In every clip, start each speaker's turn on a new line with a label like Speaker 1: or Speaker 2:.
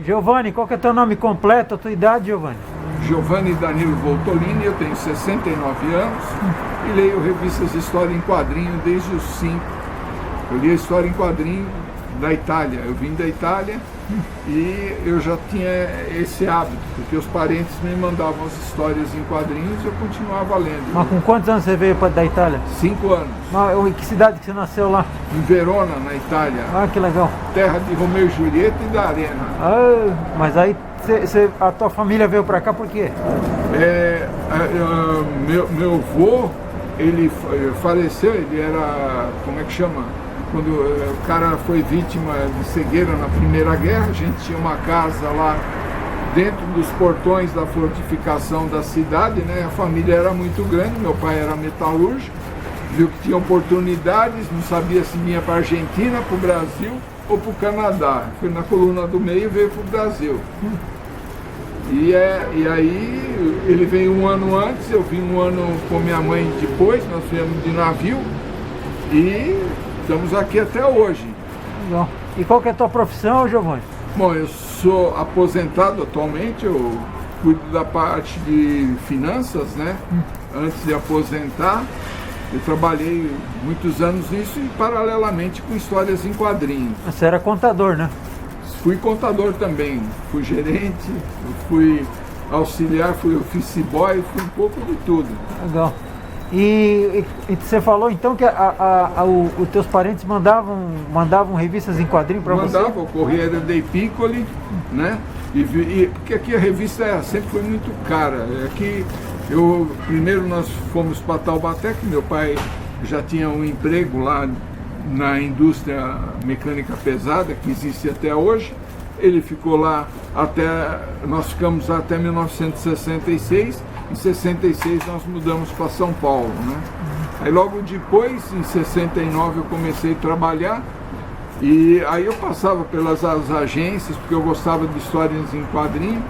Speaker 1: Giovanni, qual que é teu nome completo, a tua idade, Giovanni?
Speaker 2: Giovanni Danilo Voltolini, eu tenho 69 anos e leio revistas de história em quadrinho desde os 5. Eu li a história em quadrinho da Itália, eu vim da Itália e eu já tinha esse hábito, porque os parentes me mandavam as histórias em quadrinhos e eu continuava lendo.
Speaker 1: Mas com quantos anos você veio da Itália?
Speaker 2: 5 anos.
Speaker 1: Mas, em que cidade que você nasceu lá?
Speaker 2: Em Verona, na Itália.
Speaker 1: Ah, que legal.
Speaker 2: Terra de Romeu e Julieta e da Arena.
Speaker 1: Ah, mas aí a tua família veio pra cá por quê?
Speaker 2: Meu avô, ele faleceu, ele era, como é que chama? Quando o cara foi vítima de cegueira na Primeira Guerra, a gente tinha uma casa lá dentro dos portões da fortificação da cidade, né? A família era muito grande, meu pai era metalúrgico, viu que tinha oportunidades, não sabia se vinha para a Argentina, para o Brasil ou para o Canadá. Foi na coluna do meio e veio para o Brasil. E aí ele veio um ano antes, eu vim um ano com minha mãe depois, nós viemos de navio e estamos aqui até hoje.
Speaker 1: Legal. E qual que é a tua profissão, Giovanni?
Speaker 2: Bom, eu sou aposentado atualmente, eu cuido da parte de finanças, né? Antes de aposentar, eu trabalhei muitos anos nisso e paralelamente com histórias em quadrinhos.
Speaker 1: Você era contador, né?
Speaker 2: Fui contador também, fui gerente, fui auxiliar, fui office boy, fui um pouco de tudo.
Speaker 1: Legal. E você falou então que os teus parentes mandavam revistas em quadrinho para você?
Speaker 2: Mandava, o Corriere dei Piccoli, né? Porque aqui a revista sempre foi muito cara. Aqui primeiro nós fomos para Taubaté, que meu pai já tinha um emprego lá na indústria mecânica pesada, que existe até hoje. Ele ficou lá nós ficamos até 1966. Em 66 nós mudamos para São Paulo, né? Aí logo depois, em 69, eu comecei a trabalhar e aí eu passava pelas agências, porque eu gostava de histórias em quadrinho,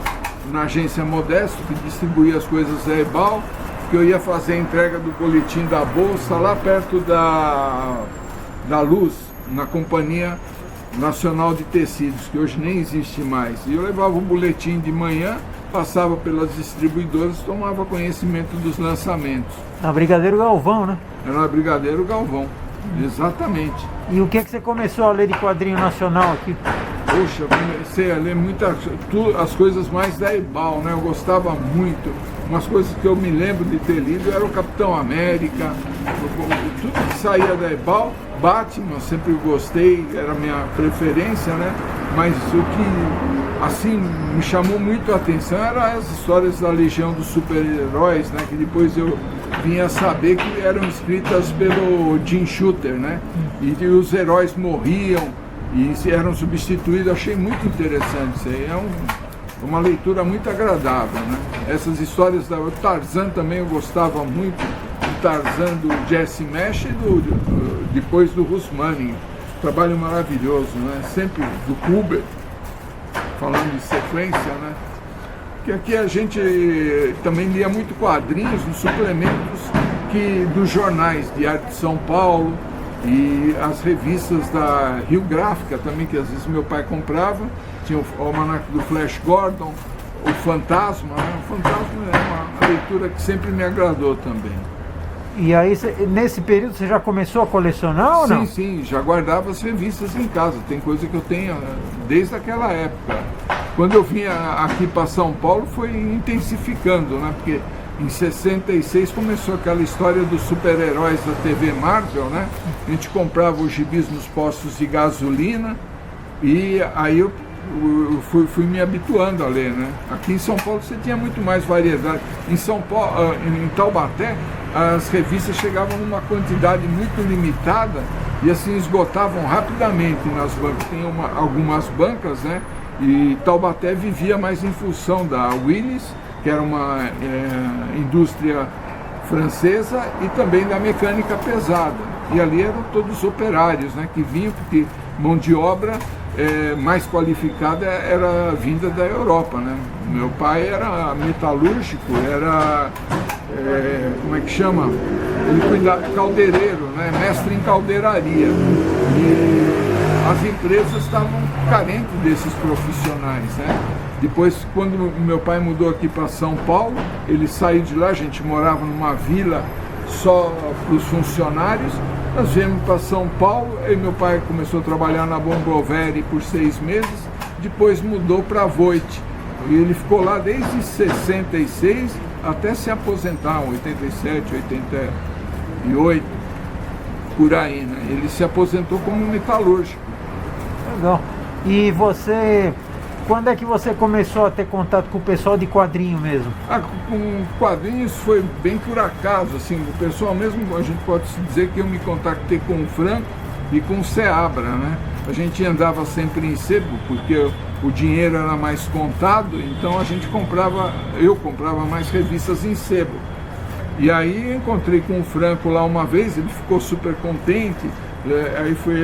Speaker 2: na agência Modesto, que distribuía as coisas da Ebal, que eu ia fazer a entrega do boletim da Bolsa lá perto da Luz, na Companhia Nacional de Tecidos, que hoje nem existe mais. E eu levava o boletim de manhã, passava pelas distribuidoras, tomava conhecimento dos lançamentos.
Speaker 1: Na Brigadeiro Galvão, né?
Speaker 2: Era na Brigadeiro Galvão, exatamente.
Speaker 1: E o que você começou a ler de quadrinho nacional aqui?
Speaker 2: Poxa, eu comecei a ler as coisas mais da Ebal, né? Eu gostava muito. Umas coisas que eu me lembro de ter lido era o Capitão América, tudo que saía da Ebal. Batman, sempre gostei, era a minha preferência, né? Mas o que, assim, me chamou muito a atenção eram as histórias da Legião dos Super-Heróis, né? Que depois eu vinha saber que eram escritas pelo Jim Shooter, né? E os heróis morriam e eram substituídos. Achei muito interessante isso aí. É uma leitura muito agradável, né? Essas histórias da Tarzan também eu gostava muito. Tarzan do Jesse Mesh e depois do Russ Manning. Trabalho maravilhoso, né? Sempre do Kuber, falando em sequência, né? Que aqui a gente também lia muito quadrinhos nos suplementos dos jornais Diário de São Paulo e as revistas da Rio Gráfica também, que às vezes meu pai comprava. Tinha o Almanac do Flash Gordon, o Fantasma, né? O Fantasma é uma leitura que sempre me agradou também.
Speaker 1: E aí, nesse período, você já começou a colecionar ou não?
Speaker 2: Sim, já guardava as revistas em casa. Tem coisa que eu tenho desde aquela época. Quando eu vinha aqui para São Paulo, foi intensificando, né? Porque em 66 começou aquela história dos super-heróis da TV Marvel, né? A gente comprava os gibis nos postos de gasolina e aí eu fui me habituando a ler, né? Aqui em São Paulo você tinha muito mais variedade. Em Taubaté, as revistas chegavam numa quantidade muito limitada e assim esgotavam rapidamente nas bancas. Tem algumas bancas, né? E Taubaté vivia mais em função da Willis, que era uma indústria francesa, e também da mecânica pesada. E ali eram todos operários, né? Que vinham, porque mão de obra mais qualificada era vinda da Europa, né? Meu pai era metalúrgico, era como é que chama? Ele cuidava, caldeireiro, né? Mestre em caldeiraria. E as empresas estavam carentes desses profissionais, né? Depois, quando meu pai mudou aqui para São Paulo, ele saiu de lá, a gente morava numa vila só para os funcionários. Nós viemos para São Paulo, e meu pai começou a trabalhar na Bombroveri por 6 meses, depois mudou para a Voit. E ele ficou lá desde 66 até se aposentar, 87, 88, por aí, né? Ele se aposentou como metalúrgico.
Speaker 1: Legal. E você, quando é que você começou a ter contato com o pessoal de quadrinho mesmo?
Speaker 2: Com quadrinhos foi bem por acaso, assim, o pessoal mesmo, a gente pode dizer que eu me contactei com o Franco e com o Seabra, né? A gente andava sempre em sebo, porque o dinheiro era mais contado, então eu comprava mais revistas em sebo. E aí encontrei com o Franco lá uma vez, ele ficou super contente, aí fui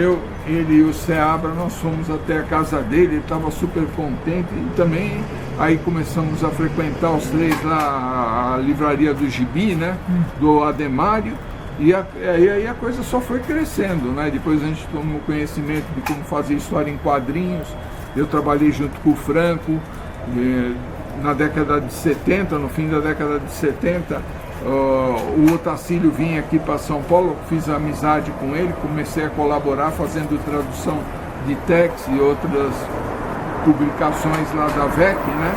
Speaker 2: ele e o Seabra, nós fomos até a casa dele, ele estava super contente, e também aí começamos a frequentar os 3 lá, a livraria do Gibi, né, do Ademário, e aí a coisa só foi crescendo, né? Depois a gente tomou conhecimento de como fazer história em quadrinhos. Eu trabalhei junto com o Franco na década de 70, no fim da década de 70. O Otacílio vinha aqui para São Paulo, fiz amizade com ele, comecei a colaborar fazendo tradução de textos e outras publicações lá da VEC, né?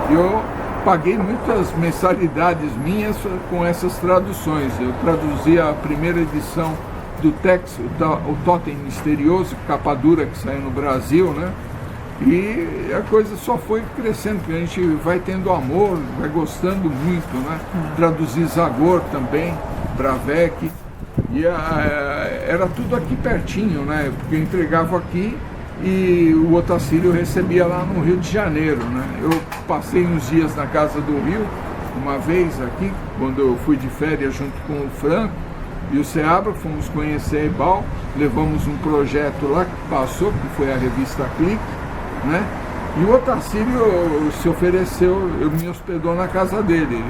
Speaker 2: Eu paguei muitas mensalidades minhas com essas traduções. Eu traduzi a primeira edição do Tex, o Totem Misterioso, capa dura, que saiu no Brasil, né? E a coisa só foi crescendo, porque a gente vai tendo amor, vai gostando muito, né? Traduzi Zagor também, Bravec, e era tudo aqui pertinho, né? Porque eu entregava aqui e o Otacílio recebia lá no Rio de Janeiro, né? Eu passei uns dias na casa do Rio, uma vez aqui, quando eu fui de férias junto com o Franco e o Seabra, fomos conhecer a Ebal, levamos um projeto lá que passou, que foi a revista Clique, né? E o Otacílio se ofereceu, eu me hospedou na casa dele.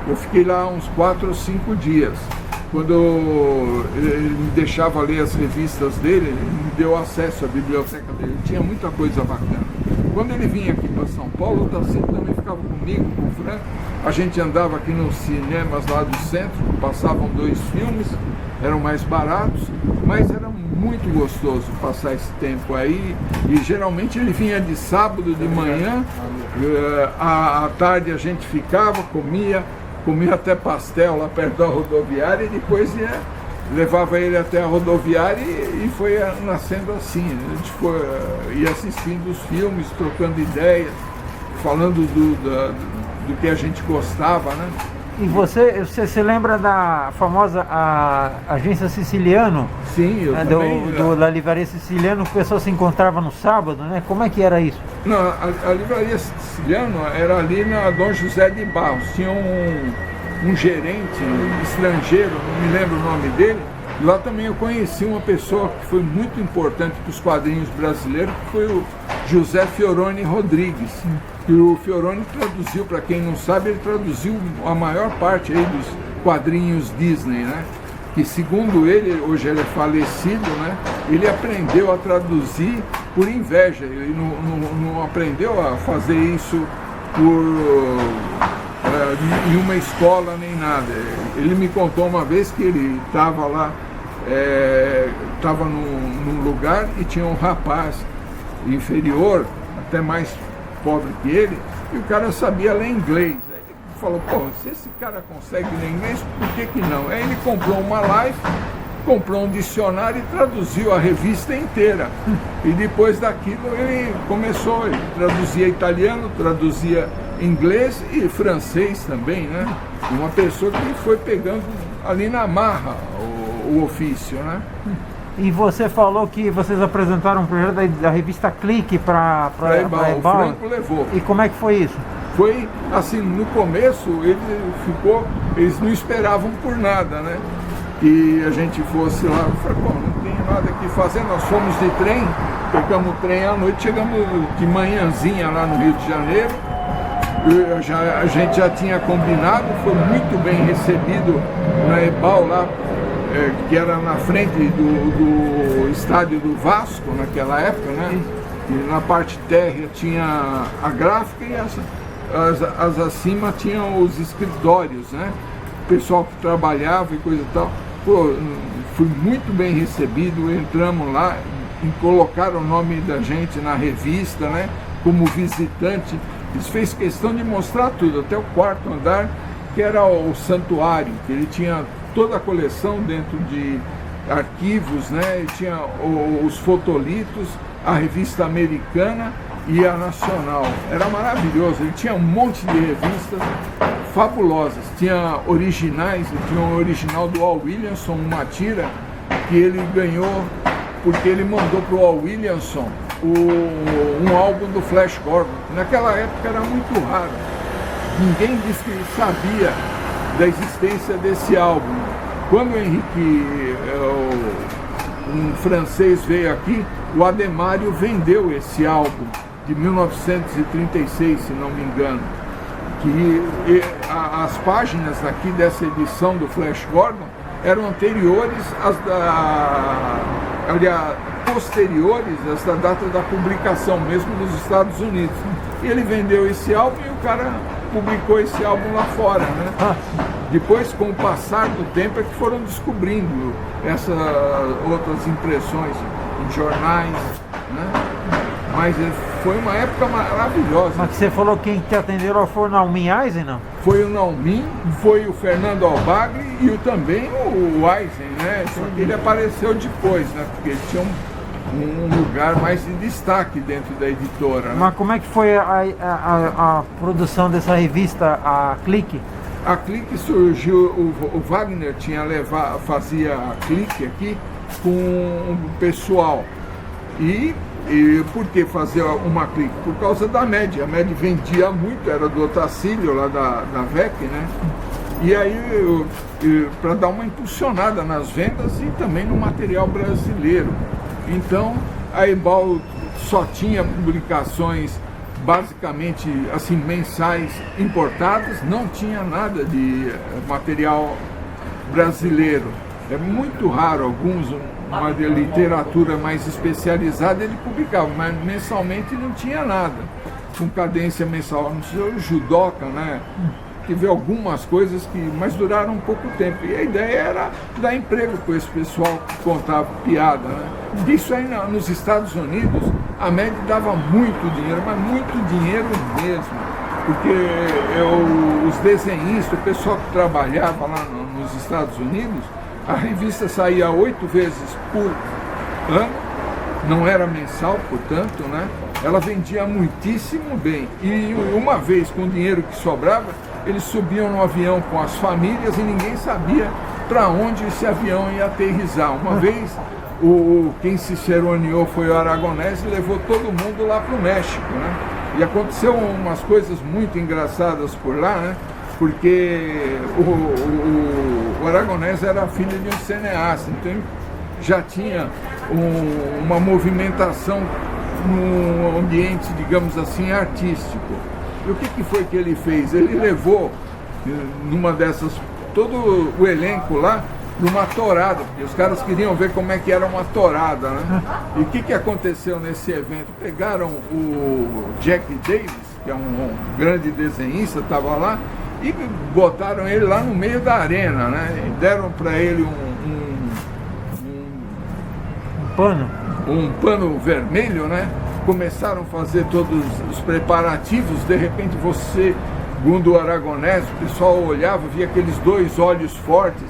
Speaker 2: Eu fiquei lá uns 4 ou 5 dias. Quando ele me deixava ler as revistas dele, ele me deu acesso à biblioteca dele. Tinha muita coisa bacana. Quando ele vinha aqui para São Paulo, o Otacílio também ficava comigo, com o Franco. A gente andava aqui nos cinemas lá do centro, passavam 2 filmes, eram mais baratos, mas era muito gostoso passar esse tempo aí. E geralmente ele vinha de sábado de manhã, à tarde a gente ficava, comia até pastel lá perto da rodoviária e depois levava ele até a rodoviária e foi nascendo assim. A gente ia assistindo os filmes, trocando ideias, falando do que a gente gostava, né?
Speaker 1: E você se lembra da famosa agência Siciliano?
Speaker 2: Sim, eu também.
Speaker 1: Da livraria Siciliano, que o pessoal se encontrava no sábado, né? Como é que era isso?
Speaker 2: Não, a livraria Siciliano era ali na Dom José de Barros. Tinha um gerente estrangeiro, não me lembro o nome dele. Lá também eu conheci uma pessoa que foi muito importante para os quadrinhos brasileiros, que foi o José Fioroni Rodrigues. E o Fioroni traduziu, para quem não sabe, ele traduziu a maior parte aí dos quadrinhos Disney, né? Que segundo ele, hoje ele é falecido, né? Ele aprendeu a traduzir por inveja, ele não aprendeu a fazer isso em uma escola nem nada. Ele me contou uma vez que ele estava lá, estava num lugar e tinha um rapaz inferior, até mais pobre que ele, e o cara sabia ler inglês. Aí ele falou, pô, se esse cara consegue ler inglês, por que não? Aí ele comprou uma Life, comprou um dicionário e traduziu a revista inteira. E depois daquilo ele começou, ele traduzia italiano, traduzia inglês e francês também, né? Uma pessoa que foi pegando ali na marra o ofício, né?
Speaker 1: E você falou que vocês apresentaram um projeto da revista Clique para Ebal.
Speaker 2: O Franco levou.
Speaker 1: E como é que foi isso?
Speaker 2: Foi assim, no começo eles não esperavam por nada, né? Que a gente fosse lá, eu falei, bom, não tem nada aqui fazer, nós fomos de trem, pegamos o trem à noite, chegamos de manhãzinha lá no Rio de Janeiro. A gente já tinha combinado, foi muito bem recebido na Ebal lá que era na frente do estádio do Vasco naquela época, né? E na parte térrea tinha a gráfica e as acima tinham os escritórios, né? O pessoal que trabalhava e coisa e tal. Pô, fui muito bem recebido, entramos lá e colocaram o nome da gente na revista, né? Como visitante. Eles fez questão de mostrar tudo, até o quarto andar, que era o santuário, que ele tinha toda a coleção dentro de arquivos, né? E tinha os fotolitos, a revista americana e a nacional. Era maravilhoso, ele tinha um monte de revistas fabulosas, tinha originais, ele tinha um original do Al Williamson, uma tira que ele ganhou porque ele mandou para o Al Williamson um álbum do Flash Gordon. Naquela época era muito raro, ninguém disse que sabia da existência desse álbum. Quando o Henrique, um francês, veio aqui, o Ademário vendeu esse álbum de 1936, se não me engano, que as páginas aqui dessa edição do Flash Gordon eram anteriores posteriores a essa data da publicação, mesmo nos Estados Unidos. E ele vendeu esse álbum e o cara publicou esse álbum lá fora, né? Depois, com o passar do tempo, é que foram descobrindo essas outras impressões em jornais, né? Mas foi uma época maravilhosa.
Speaker 1: Mas você falou que quem te atendeu foi o Naomi Eisen, não?
Speaker 2: Foi o Naomi, foi o Fernando Albagri e também o Eisen, né? Só que ele apareceu depois, né? Porque ele tinha um lugar mais de destaque dentro da editora, né?
Speaker 1: Mas como é que foi a produção dessa revista, a Clique?
Speaker 2: A Clique surgiu, o Wagner fazia a Clique aqui com o pessoal. E por que fazer uma Clique? Por causa da MED. A MED vendia muito, era do Otacílio, lá da VEC, né? E aí, para dar uma impulsionada nas vendas e também no material brasileiro. Então, a Ebal só tinha publicações basicamente assim mensais importadas, não tinha nada de material brasileiro. É muito raro, uma de literatura mais especializada ele publicava, mas mensalmente não tinha nada, com cadência mensal. Não sei, o Judoca, né? Tive algumas coisas mas duraram um pouco tempo. E a ideia era dar emprego para esse pessoal que contava piada, né? Isso aí nos Estados Unidos, a MED dava muito dinheiro, mas muito dinheiro mesmo. Porque os desenhistas, o pessoal que trabalhava lá nos Estados Unidos, a revista saía 8 vezes por ano, não era mensal, portanto, né? Ela vendia muitíssimo bem. E uma vez, com o dinheiro que sobrava, eles subiam no avião com as famílias e ninguém sabia para onde esse avião ia aterrissar. Uma vez, quem se ciceroneou foi o Aragonés e levou todo mundo lá para o México, né? E aconteceu umas coisas muito engraçadas por lá, né? Porque o Aragonés era filho de um cineasta, então já tinha uma movimentação num ambiente, digamos assim, artístico. E o que foi que ele fez? Ele levou, numa dessas, todo o elenco lá, numa torada, porque os caras queriam ver como é que era uma torada, né? E o que aconteceu nesse evento? Pegaram o Jack Davis, que é um grande desenhista, estava lá, e botaram ele lá no meio da arena, né? E deram para ele um pano vermelho, né? Começaram a fazer todos os preparativos. De repente segundo o Aragonés, o pessoal olhava, via aqueles dois olhos fortes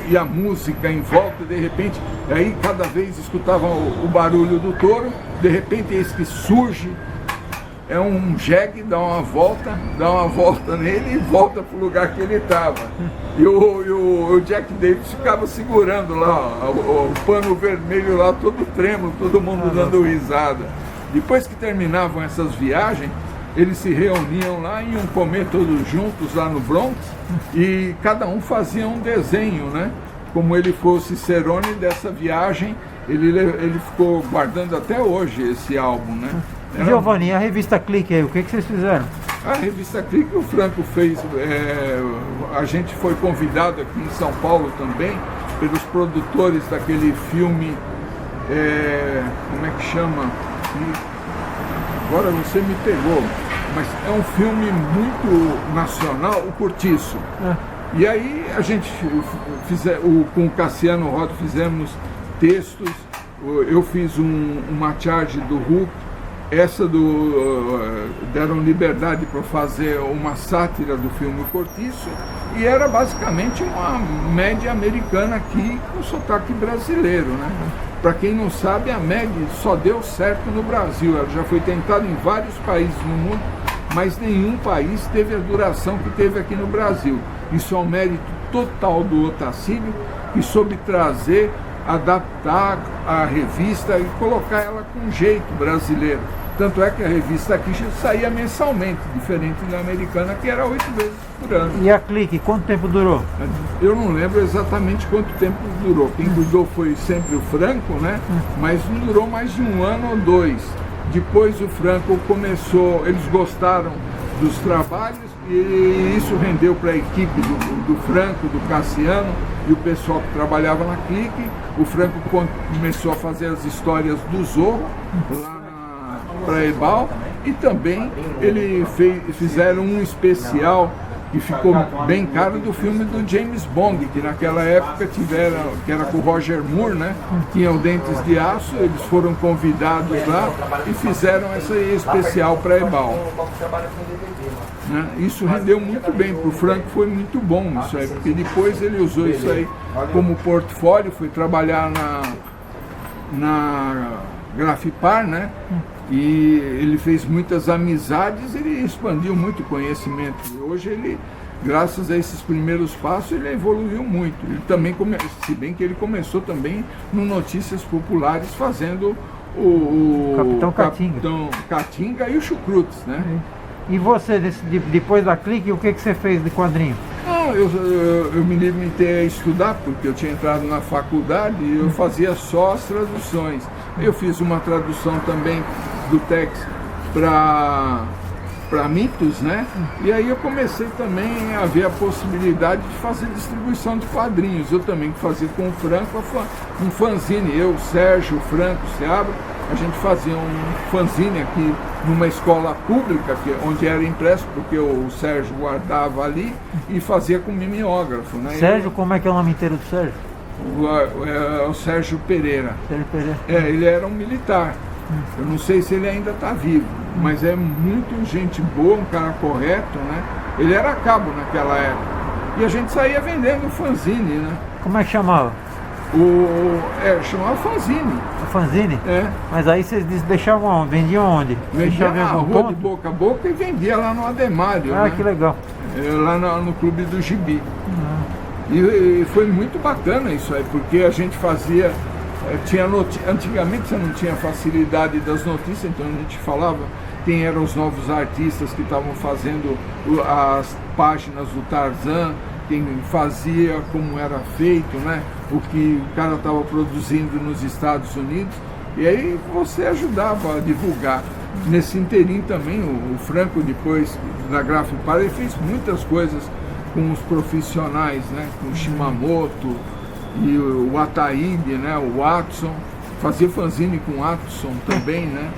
Speaker 2: e a música em volta. De repente, aí cada vez escutavam o barulho do touro. De repente, eis que surge um jegue, dá uma volta nele e volta para o lugar que ele estava. E o Jack Davis ficava segurando lá o pano vermelho lá, todo trêmulo, todo mundo dando risada. Depois que terminavam essas viagens, eles se reuniam lá e iam comer todos juntos lá no Bronx e cada um fazia um desenho, né? Como ele fosse Cicerone dessa viagem, ele ficou guardando até hoje esse álbum, né?
Speaker 1: Giovanni, a revista Clique aí, o que vocês fizeram?
Speaker 2: A revista Clique, o Franco fez, a gente foi convidado aqui em São Paulo também pelos produtores daquele filme, como é que chama? Agora você me pegou, mas é um filme muito nacional, O Cortiço. E aí a gente com o Cassiano Rodo fizemos textos, eu fiz uma charge do Hulk, essa deram liberdade para fazer uma sátira do filme O Cortiço, e era basicamente uma média americana aqui com sotaque brasileiro, né? Para quem não sabe, a MEG só deu certo no Brasil, ela já foi tentada em vários países no mundo, mas nenhum país teve a duração que teve aqui no Brasil. Isso é um mérito total do Otacílio, que soube trazer, adaptar a revista e colocar ela com um jeito brasileiro. Tanto é que a revista aqui já saía mensalmente, diferente da americana, que era 8 vezes por ano.
Speaker 1: E a Clique, quanto tempo durou?
Speaker 2: Eu não lembro exatamente quanto tempo durou. Quem cuidou foi sempre o Franco, né? Mas não durou mais de 1 ano ou 2. Depois o Franco começou, eles gostaram dos trabalhos e isso rendeu para a equipe do Franco, do Cassiano e o pessoal que trabalhava na Clique. O Franco começou a fazer as histórias do Zorro lá para Ebal, e também fizeram um especial que ficou bem caro do filme do James Bond, que naquela época que era com o Roger Moore, né? Tinham Dentes de Aço, eles foram convidados lá e fizeram essa especial para Ebal. Né? Isso rendeu muito bem, para o Franco foi muito bom isso aí, porque depois ele usou isso aí como portfólio, foi trabalhar na Grafipar, né? E ele fez muitas amizades, ele expandiu muito o conhecimento. E hoje ele, graças a esses primeiros passos, ele evoluiu muito. Ele também se bem que ele começou também no Notícias Populares fazendo o Capitão Catinga e o Chucrutes, né?
Speaker 1: E você, depois da Clique, o que você fez de quadrinho?
Speaker 2: Eu me limitei a estudar, porque eu tinha entrado na faculdade e eu fazia só as traduções. Eu fiz uma tradução também do Tex para mitos, né? E aí eu comecei também a ver a possibilidade de fazer distribuição de quadrinhos. Eu também fazia com o Franco um fanzine. Eu, Sérgio, Franco, Seabra, a gente fazia um fanzine aqui numa escola pública, onde era impresso, porque o Sérgio guardava ali, e fazia com mimeógrafo, né?
Speaker 1: Sérgio, como é que é o nome inteiro do Sérgio?
Speaker 2: O Sérgio Pereira.
Speaker 1: Sérgio Pereira.
Speaker 2: Ele era um militar. Eu não sei se ele ainda está vivo, mas é muito gente boa, um cara correto, né? Ele era cabo naquela época. E a gente saía vendendo fanzine, né?
Speaker 1: Como é que chamava?
Speaker 2: Chamava fanzine.
Speaker 1: Fanzine?
Speaker 2: É.
Speaker 1: Mas aí vocês deixavam onde? Vendiam onde?
Speaker 2: Vendia na rua de boca a boca e vendia lá no Ademário.
Speaker 1: Ah,
Speaker 2: né?
Speaker 1: Que legal.
Speaker 2: Lá no Clube do Gibi. E foi muito bacana isso aí, porque a gente fazia... Antigamente você não tinha facilidade das notícias, então a gente falava quem eram os novos artistas que estavam fazendo as páginas do Tarzan, quem fazia, como era feito, né? O que o cara estava produzindo nos Estados Unidos, e aí você ajudava a divulgar. Nesse inteirinho também, o Franco, depois da Grafipar, ele fez muitas coisas com os profissionais, né? Com o Shimamoto e o Ataíde, né? O Watson, fazia fanzine com o Watson também, né?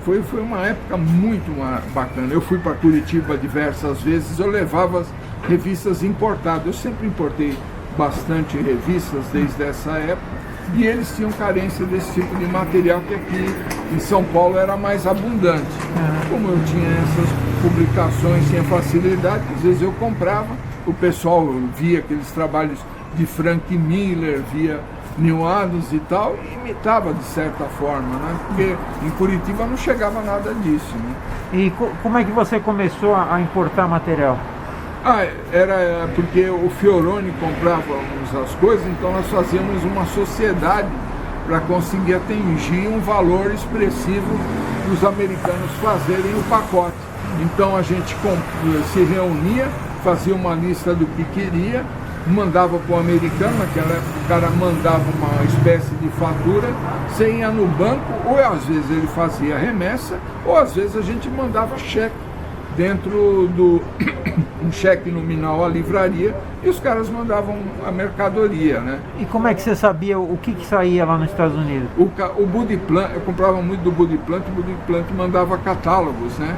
Speaker 2: Foi uma época muito bacana. Eu fui para Curitiba diversas vezes, eu levava as revistas importadas. Eu sempre importei bastante revistas desde essa época, e eles tinham carência desse tipo de material que aqui em São Paulo era mais abundante. Como eu tinha essas publicações, tinha facilidade, às vezes eu comprava, o pessoal via aqueles trabalhos de Frank Miller, via Neil Adams e tal, e imitava de certa forma, né? Porque em Curitiba não chegava nada disso, né?
Speaker 1: E como é que você começou a importar material?
Speaker 2: Era porque o Fioroni comprava as coisas, então nós fazíamos uma sociedade para conseguir atingir um valor expressivo para os americanos fazerem o pacote. Então a gente se reunia, fazia uma lista do que queria, mandava para o americano, naquela época o cara mandava uma espécie de fatura, você ia no banco, ou às vezes ele fazia remessa, ou às vezes a gente mandava cheque dentro do um cheque nominal à livraria e os caras mandavam a mercadoria, né?
Speaker 1: E como é que você sabia o que saía lá nos Estados Unidos?
Speaker 2: O Budiplant, eu comprava muito do Budiplant, o Budiplant mandava catálogos, né?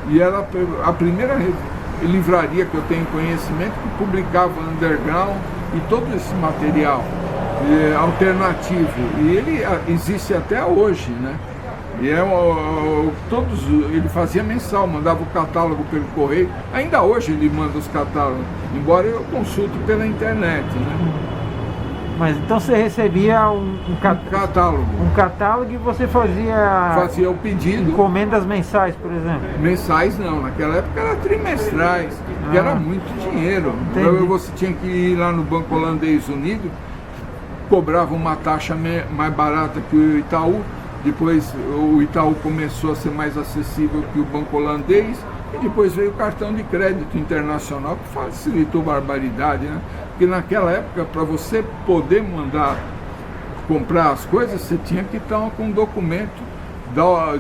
Speaker 2: E era a primeira livraria que eu tenho conhecimento que publicava underground e todo esse material alternativo. E ele existe até hoje, né? E ele fazia mensal, mandava o catálogo pelo correio. Ainda hoje ele manda os catálogos, embora eu consulte pela internet, né?
Speaker 1: Mas então você recebia um
Speaker 2: catálogo.
Speaker 1: Um catálogo e você fazia
Speaker 2: o pedido.
Speaker 1: Encomendas mensais, por exemplo?
Speaker 2: Mensais não, naquela época era trimestrais, que era muito dinheiro. Então você tinha que ir lá no Banco Holandês Unido, cobrava uma taxa mais barata que o Itaú. Depois o Itaú começou a ser mais acessível que o Banco Holandês. E depois veio o cartão de crédito internacional, que facilitou barbaridade, né? Porque naquela época, para você poder comprar as coisas, você tinha que estar com um documento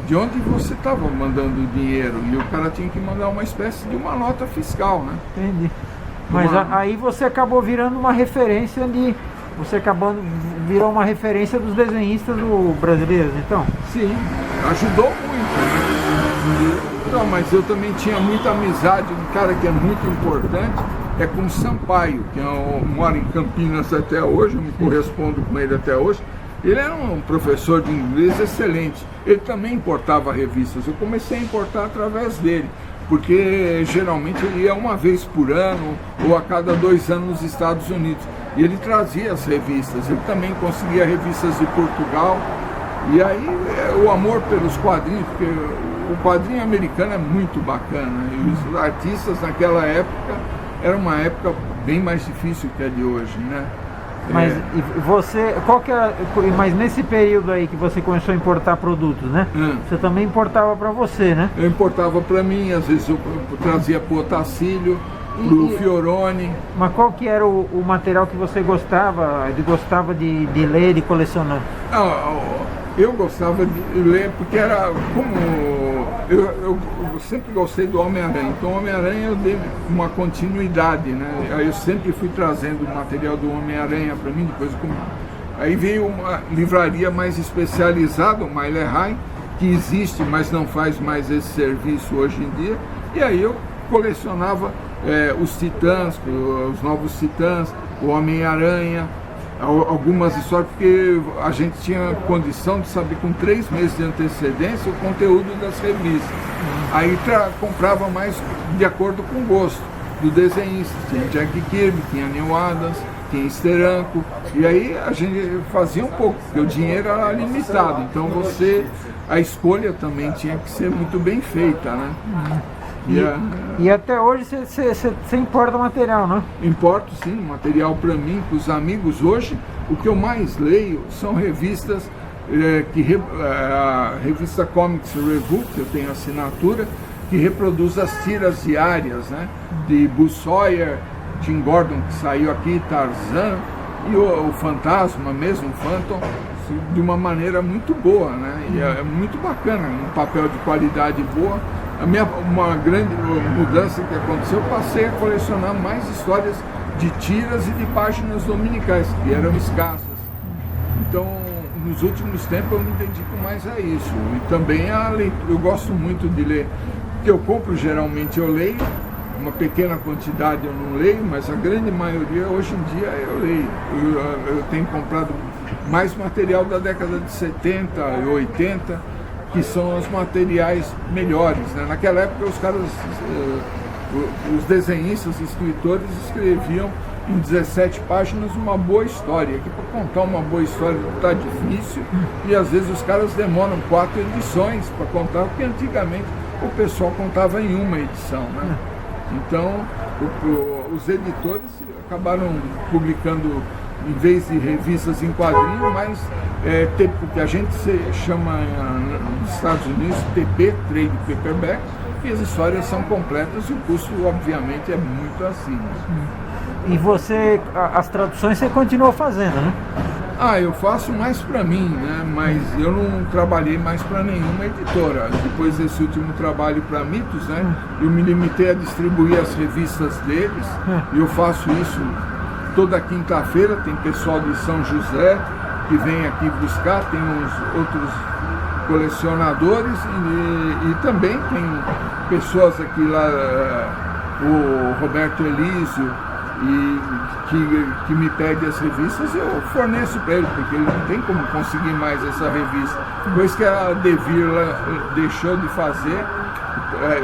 Speaker 2: de onde você estava mandando o dinheiro. E o cara tinha que mandar uma espécie de uma nota fiscal, né?
Speaker 1: Entendi. Mas aí você acabou virando uma referência virou uma referência dos desenhistas brasileiros, então?
Speaker 2: Sim, ajudou muito, né? Não, mas eu também tinha muita amizade, um cara que é muito importante, é com o Sampaio, que mora em Campinas até hoje, eu me correspondo com ele até hoje. Ele era um professor de inglês excelente, ele também importava revistas, eu comecei a importar através dele, porque geralmente ele ia uma vez por ano ou a cada 2 anos nos Estados Unidos, e ele trazia as revistas, ele também conseguia revistas de Portugal, e aí o amor pelos quadrinhos, porque o quadrinho americano é muito bacana, e os artistas naquela época, era uma época bem mais difícil que a de hoje, né?
Speaker 1: Mas você, mas nesse período aí que você começou a importar produtos, né? Você também importava para você, né?
Speaker 2: Eu importava para mim, às vezes eu trazia para o Otacílio, para o Fioroni.
Speaker 1: Mas qual que era o material que você gostava de ler, de colecionar?
Speaker 2: Eu gostava de ler porque era como... Eu sempre gostei do Homem-Aranha, então o Homem-Aranha eu dei uma continuidade, né? Aí eu sempre fui trazendo o material do Homem-Aranha para mim, aí veio uma livraria mais especializada, o Mailer High, que existe, mas não faz mais esse serviço hoje em dia, e aí eu colecionava os Titãs, os novos Titãs, o Homem-Aranha, algumas histórias, porque a gente tinha condição de saber com 3 meses de antecedência o conteúdo das revistas. Aí comprava mais de acordo com o gosto do desenhista. Tinha Jack Kirby, tinha Neil Adams, tinha Steranko, e aí a gente fazia um pouco, porque o dinheiro era limitado, então a escolha também tinha que ser muito bem feita, né?
Speaker 1: E até hoje você importa material, né?
Speaker 2: Importo sim, material para mim, para os amigos. Hoje o que eu mais leio são revistas, a revista Comics Review, que eu tenho assinatura, que reproduz as tiras diárias, né? De Buzz Sawyer, Tim Gordon, que saiu aqui, Tarzan, e o Fantasma mesmo, o Phantom, de uma maneira muito boa, né? E é muito bacana, um papel de qualidade boa. Uma grande mudança que aconteceu, eu passei a colecionar mais histórias de tiras e de páginas dominicais, que eram escassas. Então, nos últimos tempos eu me dedico mais a isso. E também a leitura, eu gosto muito de ler. O que eu compro geralmente eu leio, uma pequena quantidade eu não leio, mas a grande maioria hoje em dia eu leio. Eu tenho comprado mais material da década de 70 e 80, que são os materiais melhores, né? Naquela época os caras, os desenhistas, escritores escreviam em 17 páginas uma boa história, que para contar uma boa história está difícil, e às vezes os caras demoram 4 edições para contar, porque antigamente o pessoal contava em uma edição, né? Então os editores acabaram publicando, em vez de revistas em quadrinho, mas o que a gente chama nos Estados Unidos TP, Trade Paperback, e as histórias são completas e o custo obviamente é muito acima.
Speaker 1: E as traduções você continuou fazendo, né?
Speaker 2: Eu faço mais para mim, né? Mas eu não trabalhei mais para nenhuma editora. Depois desse último trabalho para Mitos, né? Eu me limitei a distribuir as revistas deles. E eu faço isso toda quinta-feira. Tem pessoal de São José que vem aqui buscar, tem uns outros colecionadores e também tem pessoas aqui lá, o Roberto Elísio, que me pede as revistas, eu forneço para ele, porque ele não tem como conseguir mais essa revista. Depois que a Devir deixou de fazer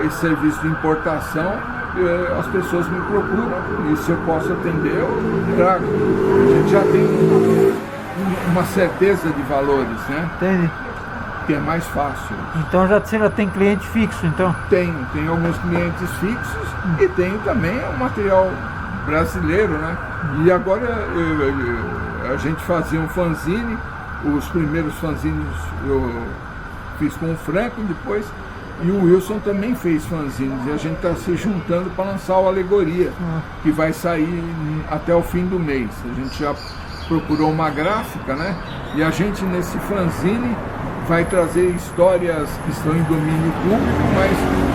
Speaker 2: esse serviço de importação, as pessoas me procuram, e se eu posso atender, eu trago. A gente já tem uma certeza de valores, né?
Speaker 1: Entendi.
Speaker 2: Que é mais fácil.
Speaker 1: Então você já tem cliente fixo, então?
Speaker 2: Tenho alguns clientes fixos e tenho também o material brasileiro, né? E agora a gente fazia um fanzine, os primeiros fanzines eu fiz com o Franco depois, e o Wilson também fez fanzines, e a gente está se juntando para lançar o Alegoria, que vai sair até o fim do mês. A gente já procurou uma gráfica, né? E a gente nesse fanzine vai trazer histórias que estão em domínio público, mas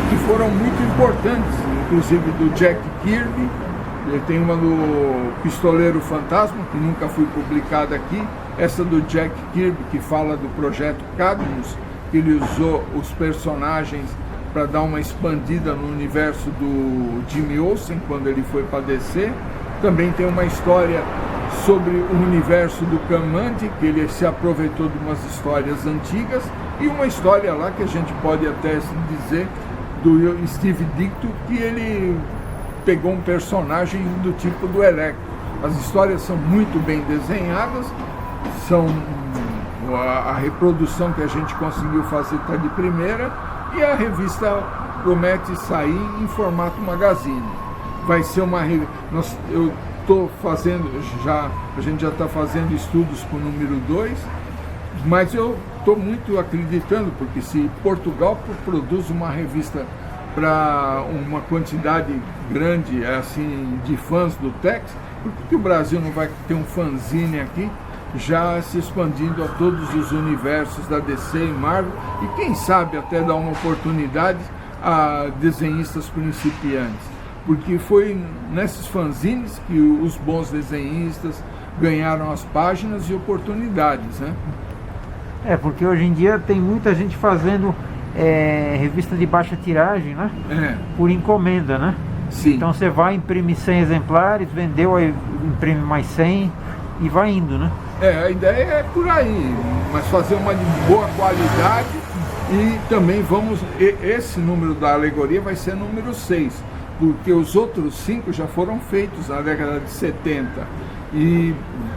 Speaker 2: que foram muito importantes, inclusive do Jack Kirby. Tem uma do Pistoleiro Fantasma, que nunca foi publicada aqui. Essa do Jack Kirby, que fala do projeto Cadmus, que ele usou os personagens para dar uma expandida no universo do Jimmy Olsen, quando ele foi para DC. Também tem uma história sobre o universo do Kamandi, que ele se aproveitou de umas histórias antigas, e uma história lá que a gente pode até dizer do Steve Ditko, que ele pegou um personagem do tipo do Electro. As histórias são muito bem desenhadas, são a reprodução que a gente conseguiu fazer está de primeira, e a revista promete sair em formato magazine. Vai ser uma revista. Eu estou fazendo a gente já está fazendo estudos para o número 2, mas eu estou muito acreditando, porque se Portugal produz uma revista para uma quantidade grande assim de fãs do Tex, por que o Brasil não vai ter um fanzine aqui já se expandindo a todos os universos da DC e Marvel, e quem sabe até dar uma oportunidade a desenhistas principiantes? Porque foi nesses fanzines que os bons desenhistas ganharam as páginas e oportunidades, né?
Speaker 1: Porque hoje em dia tem muita gente fazendo revista de baixa tiragem, né? Por encomenda, né?
Speaker 2: Sim.
Speaker 1: Então você vai imprimir 100 exemplares, vendeu, aí imprime mais 100 e vai indo, né?
Speaker 2: A ideia é por aí, mas fazer uma de boa qualidade, e também esse número da Alegoria vai ser número 6, porque os outros 5 já foram feitos na década de 70, e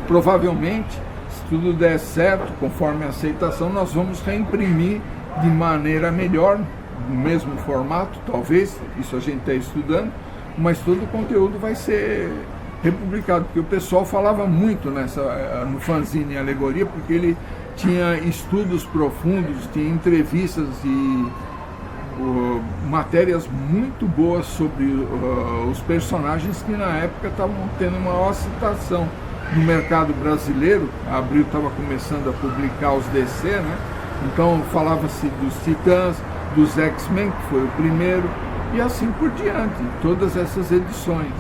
Speaker 2: provavelmente, se tudo der certo, conforme a aceitação, nós vamos reimprimir de maneira melhor, no mesmo formato, talvez, isso a gente está estudando, mas todo o conteúdo vai ser republicado, porque o pessoal falava muito no fanzine Alegoria, porque ele tinha estudos profundos, tinha entrevistas e matérias muito boas sobre os personagens que na época estavam tendo maior aceitação no mercado brasileiro. A Abril estava começando a publicar os DC, né? Então falava-se dos Titãs, dos X-Men, que foi o primeiro, e assim por diante, todas essas edições.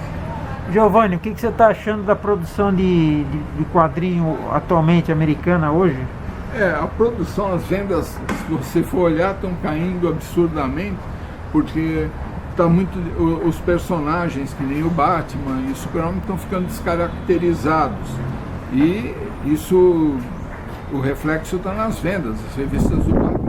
Speaker 1: Giovanni, o que você está achando da produção de quadrinho atualmente americana hoje?
Speaker 2: A produção, as vendas, se você for olhar, estão caindo absurdamente, porque os personagens, que nem o Batman e o Super-Homem, estão ficando descaracterizados. E isso, o reflexo está nas vendas. As revistas do Batman,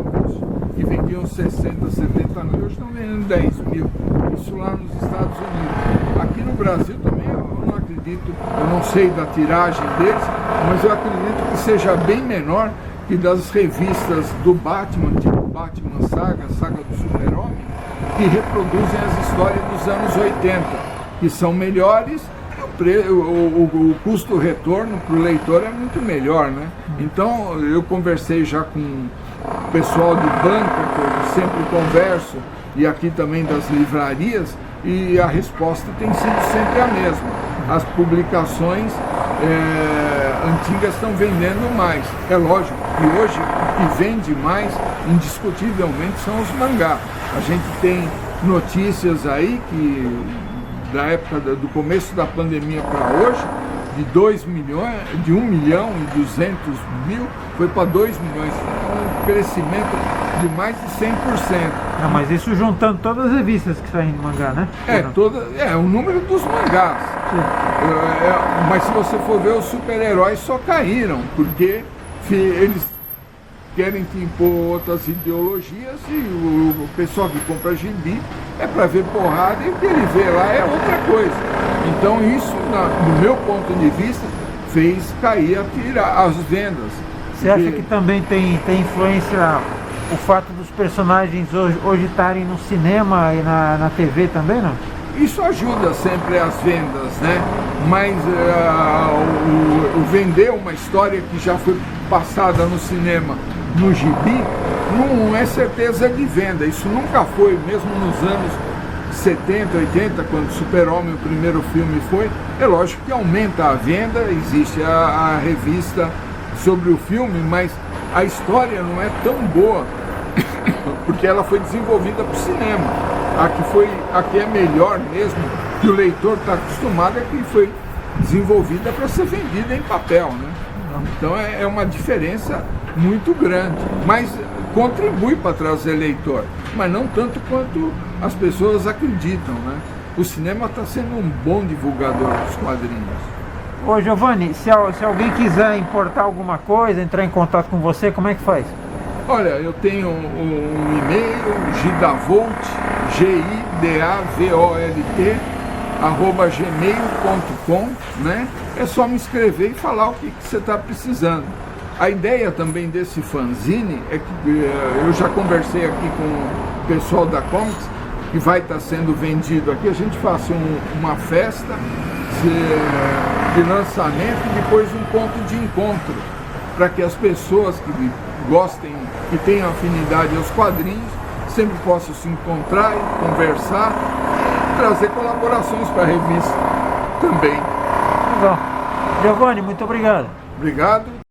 Speaker 2: que vendiam 60, 70 mil, hoje estão vendendo 10 mil. Isso lá nos Estados Unidos. Aqui no Brasil também eu não acredito, eu não sei da tiragem deles, mas eu acredito que seja bem menor que das revistas do Batman, tipo Batman Saga do Super-Homem, que reproduzem as histórias dos anos 80, que são melhores, e o custo-retorno para o leitor é muito melhor, né? Então eu conversei já com o pessoal de banca, que eu sempre converso, e aqui também das livrarias, e a resposta tem sido sempre a mesma. As publicações antigas estão vendendo mais. É lógico que hoje o que vende mais, indiscutivelmente, são os mangás. A gente tem notícias aí que da época do começo da pandemia para hoje, de 2 milhões, de 1 milhão e 200 mil, foi para 2 milhões, um crescimento de mais de 100%.
Speaker 1: Não, mas isso juntando todas as revistas que saem de mangá, né?
Speaker 2: O número dos mangás. Mas se você for ver, os super-heróis só caíram, porque eles querem te impor outras ideologias e o pessoal que compra gibi é para ver porrada e o que ele vê lá é outra coisa. Então isso, do meu ponto de vista, fez cair as vendas.
Speaker 1: Você acha que também tem influência o fato dos personagens hoje estarem no cinema e na TV também, não?
Speaker 2: Isso ajuda sempre as vendas, né? Mas o vender uma história que já foi passada no cinema, no gibi, não é certeza de venda. Isso nunca foi, mesmo nos anos 70, 80, quando Super-Homem, o primeiro filme foi. É lógico que aumenta a venda, existe a revista sobre o filme, mas a história não é tão boa, porque ela foi desenvolvida para o cinema. A que é melhor mesmo, que o leitor está acostumado, é que foi desenvolvida para ser vendida em papel, né? Então é uma diferença muito grande, mas contribui para trazer leitor, mas não tanto quanto as pessoas acreditam, né? O cinema está sendo um bom divulgador dos quadrinhos.
Speaker 1: Ô Giovanni, se alguém quiser importar alguma coisa, entrar em contato com você, como é que faz?
Speaker 2: Olha, eu tenho um e-mail, gidavolt, GIDAVOLT, @gmail.com, né? É só me escrever e falar o que você está precisando. A ideia também desse fanzine é que eu já conversei aqui com o pessoal da Comics, que vai estar sendo vendido aqui. A gente faça uma festa de lançamento e depois um ponto de encontro, para que as pessoas que gostem, que tenham afinidade aos quadrinhos, sempre possam se encontrar e conversar e trazer colaborações para a revista também.
Speaker 1: Legal. Giovanni, muito obrigado.
Speaker 2: Obrigado.